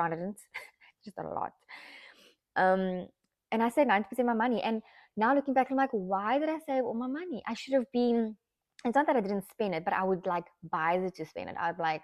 I didn't. Just a lot. And I saved 90% of my money. And now looking back, I'm like, why did I save all my money? I should have been, it's not that I didn't spend it, but I would like buy it to spend it. I'd like,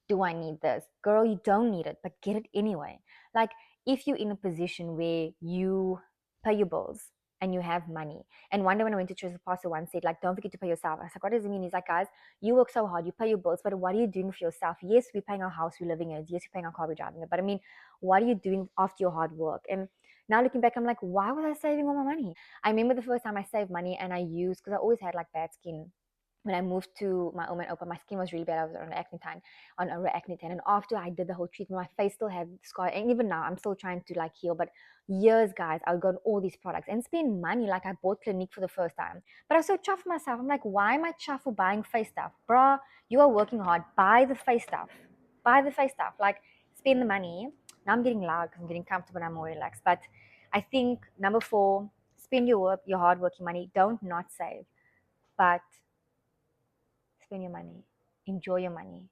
do I need this? Girl, you don't need it, but get it anyway. Like, if you're in a position where you pay your bills and you have money. And one day when I went to church, the pastor once said, like, don't forget to pay yourself. I was like, what does it mean? He's like, guys, you work so hard, you pay your bills, but what are you doing for yourself? Yes, we're paying our house, we're living in it. Yes, we're paying our car, we're driving it. But I mean, what are you doing after your hard work? And now looking back, I'm like, why was I saving all my money? I remember the first time I saved money and I used, because I always had like bad skin. When I moved to my Oma and Opa, my skin was really bad. I was on acne tan. And after I did the whole treatment, my face still had scar. And even now, I'm still trying to like heal. But years, guys, I would go on all these products and spend money. Like I bought Clinique for the first time. But I was so chuffed for myself. I'm like, why am I chuffed for buying face stuff? Bruh, you are working hard. Buy the face stuff. Buy the face stuff. Like spend the money. Now I'm getting loud because I'm getting comfortable and I'm more relaxed. But I think number 4, spend your hard working money. Don't not save, but spend your money. Enjoy your money.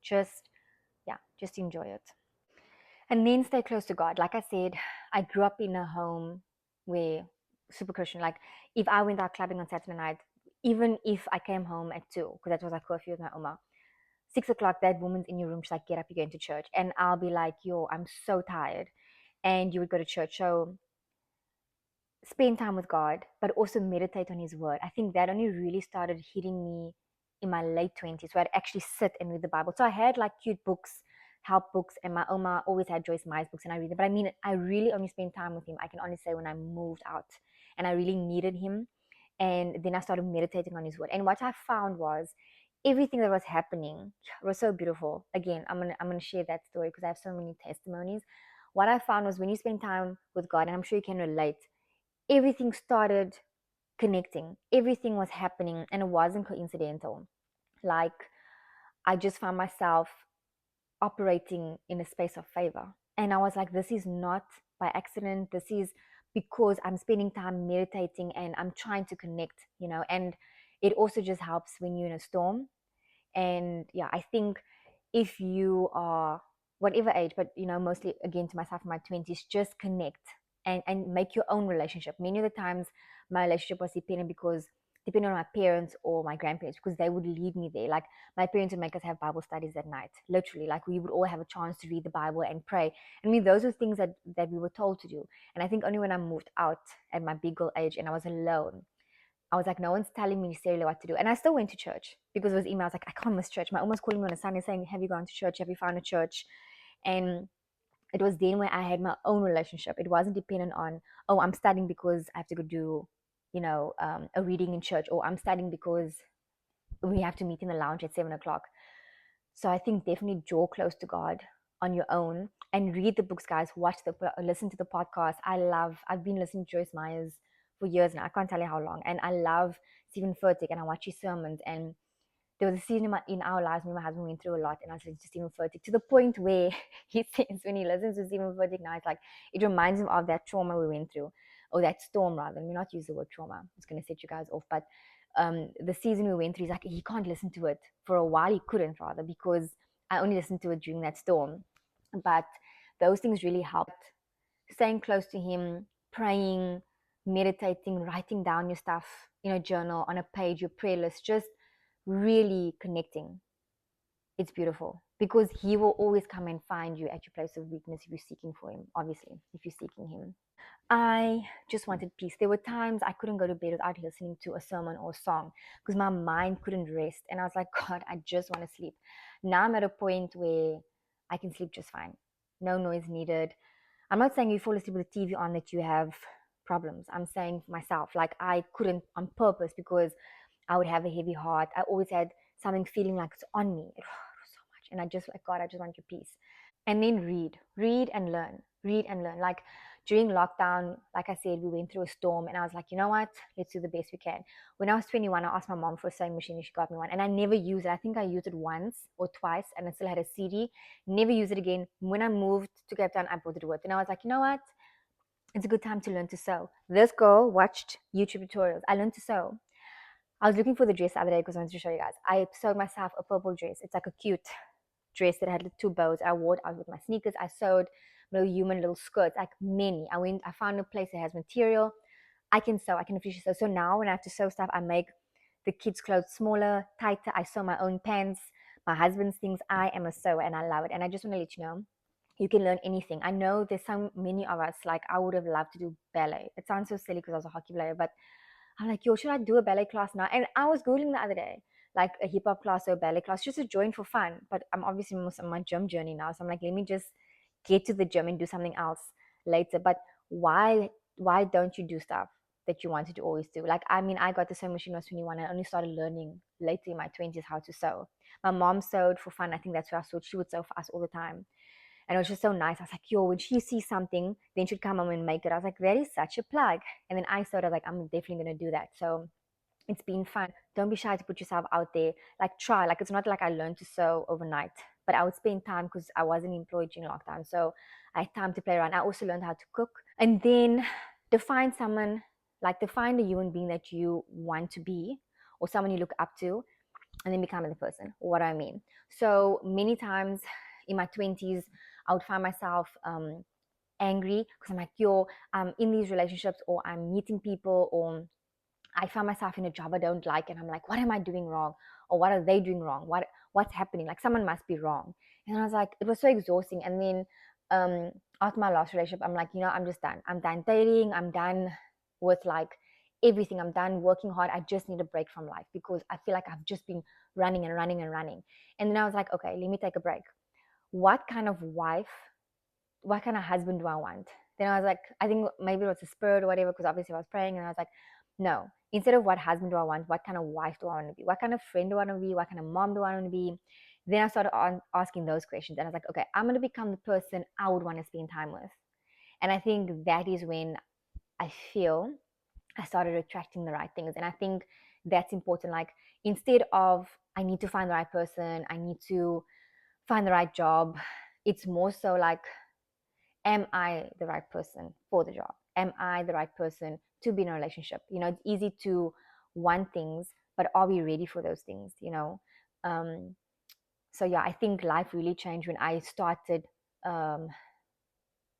Just enjoy it. And then stay close to God. Like I said, I grew up in a home where super Christian. Like if I went out clubbing on Saturday night, even if I came home at 2, because that was like curfew with my Oma, 6 o'clock, that woman's in your room. She's like, get up, you're going to church. And I'll be like, yo, I'm so tired. And you would go to church. So spend time with God, but also meditate on His Word. I think that only really started hitting me in my late 20s, where I'd actually sit and read the Bible. So I had like cute books, help books, and my Oma always had Joyce Meyer's books, and I read them. But I mean, I really only spent time with him, I can honestly say, when I moved out, and I really needed him. And then I started meditating on His Word. And what I found was everything that was happening was so beautiful. Again, I'm gonna share that story because I have so many testimonies. What I found was when you spend time with God, and I'm sure you can relate, everything started connecting. Everything was happening and it wasn't coincidental. Like I just found myself operating in a space of favor. And I was like, this is not by accident. This is because I'm spending time meditating and I'm trying to connect. And it also just helps when you're in a storm. And yeah, I think if you are whatever age, but mostly again to myself in my 20s, just connect and make your own relationship. Many of the times my relationship was depending on my parents or my grandparents, because they would lead me there. Like my parents would make us have Bible studies at night, literally. Like we would all have a chance to read the Bible and pray. I mean, those were things that we were told to do. And I think only when I moved out at my big girl age and I was alone, I was like, no one's telling me necessarily what to do. And I still went to church because it was emails like, I can't miss church. My mom was calling me on a Sunday saying, have you gone to church? Have you found a church? And it was then where I had my own relationship. It wasn't dependent on, oh, I'm studying because I have to go do, a reading in church, or I'm studying because we have to meet in the lounge at 7 o'clock. So I think definitely draw close to God on your own and read the books, guys. Listen to the podcast. I've been listening to Joyce Meyer's for years now. I can't tell you how long. And I love Stephen Furtick, and I watch his sermons. And there was a season in our lives, me and my husband went through a lot, and I was listening to Stephen Furtick to the point where he says when he listens to Stephen Furtick now, it's like it reminds him of that trauma we went through, or that storm rather. Let me not use the word trauma. It's going to set you guys off. But the season we went through, he's like, he can't listen to it. For a while, he couldn't rather, because I only listened to it during that storm. But those things really helped. Staying close to him, praying, meditating, writing down your stuff in a journal, on a page, your prayer list, just really connecting. It's beautiful because he will always come and find you at your place of weakness if you're seeking for him, obviously, if you're seeking him. I just wanted peace. There were times I couldn't go to bed without listening to a sermon or a song because my mind couldn't rest. And I was like, God, I just want to sleep. Now I'm at a point where I can sleep just fine. No noise needed. I'm not saying you fall asleep with the TV on that you have problems. I'm saying for myself, like I couldn't on purpose because I would have a heavy heart. I always had something feeling like it's on me. It was so much. And I just like, God, I just want your peace. And then read and learn, read and learn. Like during lockdown, like I said, we went through a storm, and I was like, you know what? Let's do the best we can. When I was 21, I asked my mom for a sewing machine, and she got me one. And I never used it. I think I used it once or twice, and I still had a CD. Never used it again. When I moved to Cape Town, I bought it with. And I was like, you know what? It's a good time to learn to sew. This girl watched YouTube tutorials. I learned to sew. I was looking for the dress the other day because I wanted to show you guys. I sewed myself a purple dress. It's like a cute dress that had 2 bows. I wore it out with my sneakers. I sewed little human little skirts, like many. I found a place that has material. I can sew, I can officially sew. So now when I have to sew stuff, I make the kids' clothes smaller, tighter. I sew my own pants, my husband's things. I am a sewer and I love it. And I just want to let you know, you can learn anything. I know there's so many of us, like I would have loved to do ballet. It sounds so silly because I was a hockey player, but I'm like, yo, should I do a ballet class now? And I was Googling the other day, like a hip hop class or a ballet class, just to join for fun. But I'm obviously almost on my gym journey now. So I'm like, let me just get to the gym and do something else later. But why don't you do stuff that you wanted to always do? Like, I mean, I got the sewing machine when I was 21 and I only started learning later in my 20s how to sew. My mom sewed for fun. I think that's where I saw she would sew for us all the time. And it was just so nice. I was like, yo, when she sees something, then she'd come home and make it. I was like, that is such a plug. And then I started like, I'm definitely going to do that. So it's been fun. Don't be shy to put yourself out there. Like try. Like it's not like I learned to sew overnight, but I would spend time because I wasn't employed during lockdown. So I had time to play around. I also learned how to cook. And then define someone, like define the human being that you want to be or someone you look up to, and then become the person. What I mean. So many times in my 20s, I would find myself angry because I'm like, yo, I'm in these relationships or I'm meeting people or I find myself in a job I don't like and I'm like, what am I doing wrong? Or what are they doing wrong? What's happening? Like someone must be wrong. And I was like, it was so exhausting. And then after my last relationship, I'm like, you know, I'm just done. I'm done dating. I'm done with like everything. I'm done working hard. I just need a break from life because I feel like I've just been running and running and running. And then I was like, okay, let me take a break. What kind of wife, what kind of husband do I want? Then I was like, I think maybe it was a spirit or whatever, because obviously I was praying and I was like, no, instead of what husband do I want, what kind of wife do I want to be? What kind of friend do I want to be? What kind of mom do I want to be? Then I started asking those questions and I was like, okay, I'm going to become the person I would want to spend time with. And I think that is when I feel I started attracting the right things. And I think that's important. Like instead of I need to find the right person, I need to find the right job, it's more so like, am I the right person for the job? Am I the right person to be in a relationship? You know, it's easy to want things, but are we ready for those things? You know, so yeah, I think life really changed when I started, and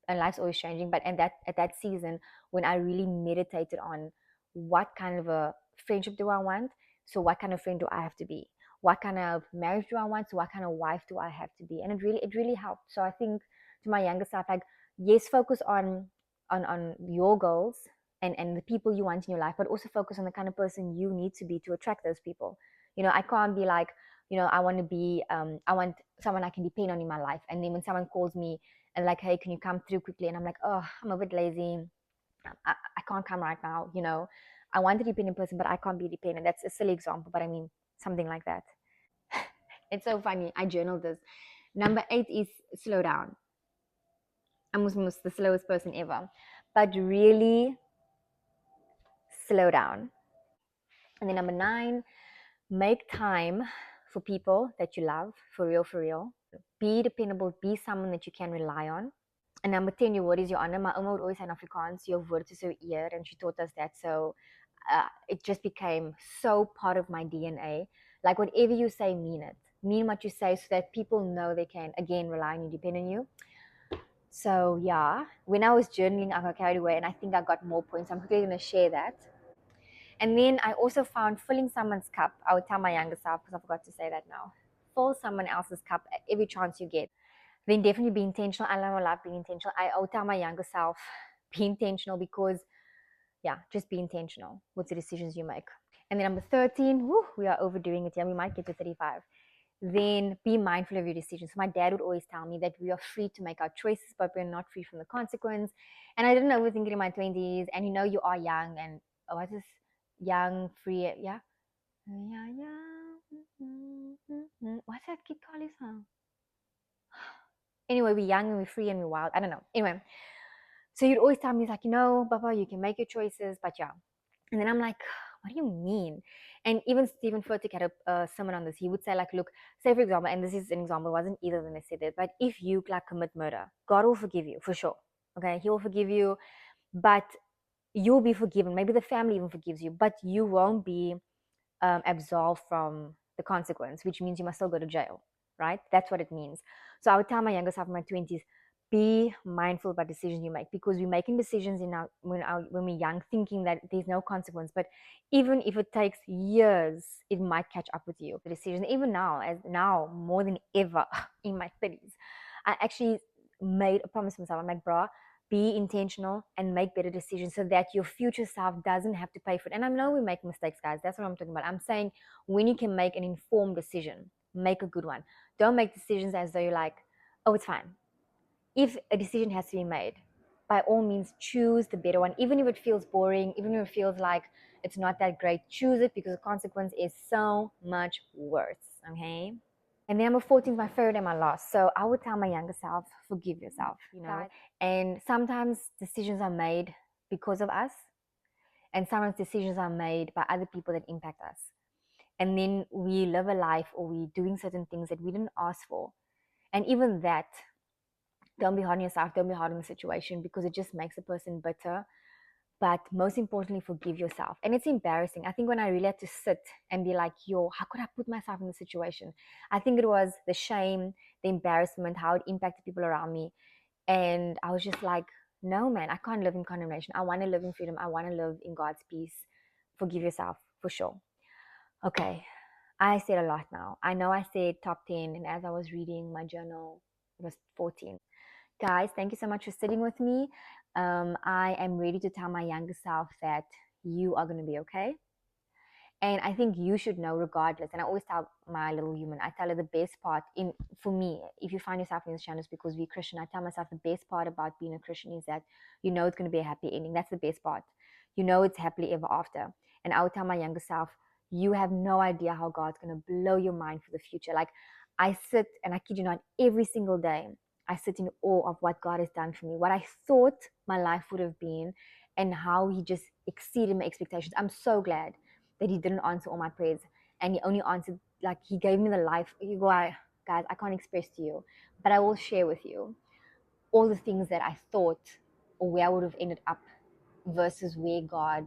life's always changing. But and that at that season when I really meditated on what kind of a friendship do I want? So what kind of friend do I have to be? What kind of marriage do I want? So what kind of wife do I have to be? And it really helped. So I think to my younger self, like yes, focus on your goals and the people you want in your life, but also focus on the kind of person you need to be to attract those people. You know, I can't be like, you know, I want to be I want someone I can depend on in my life. And then when someone calls me and like, hey, can you come through quickly? And I'm like, oh, I'm a bit lazy. I can't come right now. You know, I want a dependent person, but I can't be dependent. That's a silly example, but I mean, something like that. It's so funny. I journaled this. Number 8 is slow down. I'm almost the slowest person ever, but really slow down. And then number 9, make time for people that you love, for real, for real. Be dependable, be someone that you can rely on. And number 10, your word is your honor. My oma would always say in Afrikaans, your word is your ear, and she taught us that. So it just became so part of my DNA. Like whatever you say, mean it. Mean what you say so that people know they can, again, rely on you, depend on you. So yeah, when I was journaling, I got carried away and I think I got more points. I'm quickly going to share that. And then I also found filling someone's cup. I would tell my younger self, because I forgot to say that now. Fill someone else's cup every chance you get. Then definitely be intentional. I love being intentional. I would tell my younger self, be intentional because, yeah, just be intentional with the decisions you make. And then number 13, we are overdoing it here. We might get to 35. Then be mindful of your decisions. So my dad would always tell me that we are free to make our choices, but we're not free from the consequence. And I didn't overthink it in my 20s. And you know, you are young and, oh, what's this? Young, free, yeah? Yeah, yeah. What's that Kid Carly song? Anyway, we're young and we're free and we're wild. I don't know. Anyway, so you'd always tell me, like, you know, Papa, you can make your choices, but yeah. And then I'm like, what do you mean? And even Stephen Furtick had a sermon on this. He would say, like, look, say for example, and this is an example, it wasn't either of them that said it, but if you like commit murder, God will forgive you for sure. Okay, He will forgive you, but you'll be forgiven. Maybe the family even forgives you, but you won't be absolved from the consequence, which means you must still go to jail. right? That's what it means. So I would tell my younger self in my 20s, be mindful about decisions you make, because we're making decisions when we're young, thinking that there's no consequence. But even if it takes years, it might catch up with you. The decision, even now, as now more than ever in my 30s, I actually made a promise to myself. I'm like, bruh, be intentional and make better decisions so that your future self doesn't have to pay for it. And I know we make mistakes, guys. That's what I'm talking about. I'm saying when you can make an informed decision, make a good one. Don't make decisions as though you're like, oh, it's fine. If a decision has to be made, by all means, choose the better one. Even if it feels boring, even if it feels like it's not that great, choose it, because the consequence is so much worse. Okay. And then number 14 is my favorite and my last. So I would tell my younger self, forgive yourself, And sometimes decisions are made because of us, and sometimes decisions are made by other people that impact us. And then we live a life, or we're doing certain things that we didn't ask for. And even that, don't be hard on yourself, don't be hard on the situation, because it just makes a person bitter. But most importantly, forgive yourself. And it's embarrassing. I think when I really had to sit and be like, yo, how could I put myself in this situation? I think it was the shame, the embarrassment, how it impacted people around me. And I was just like, no, man, I can't live in condemnation. I want to live in freedom. I want to live in God's peace. Forgive yourself, for sure. Okay, I said a lot now. I know I said top 10, and as I was reading my journal, it was 14. Guys, thank you so much for sitting with me. I am ready to tell my younger self that you are going to be okay. And I think you should know regardless. And I always tell my little human, I tell her the best part for me, if you find yourself in this channel, because we're Christian, I tell myself the best part about being a Christian is that you know it's going to be a happy ending. That's the best part. You know it's happily ever after. And I would tell my younger self, you have no idea how God's going to blow your mind for the future. Like, I sit, and I kid you not, every single day, I sit in awe of what God has done for me, what I thought my life would have been, and how He just exceeded my expectations. I'm so glad that He didn't answer all my prayers, and He only answered, like, He gave me the life. Guys, I can't express to you, but I will share with you all the things that I thought, or where I would have ended up, versus where God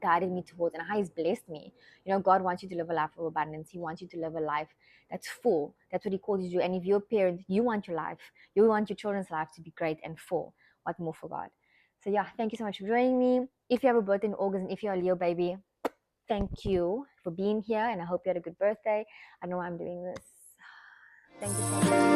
guided me towards, and how He's blessed me. God wants you to live a life of abundance. He wants you to live a life that's full. That's what He calls you to do. And if you're a parent, you want your life, you want your children's life to be great and full. What more for God? So yeah, thank you so much for joining me. If you have a birthday in August, and if you're a Leo baby, thank you for being here, and I hope you had a good birthday. I know I'm doing this. Thank you so much.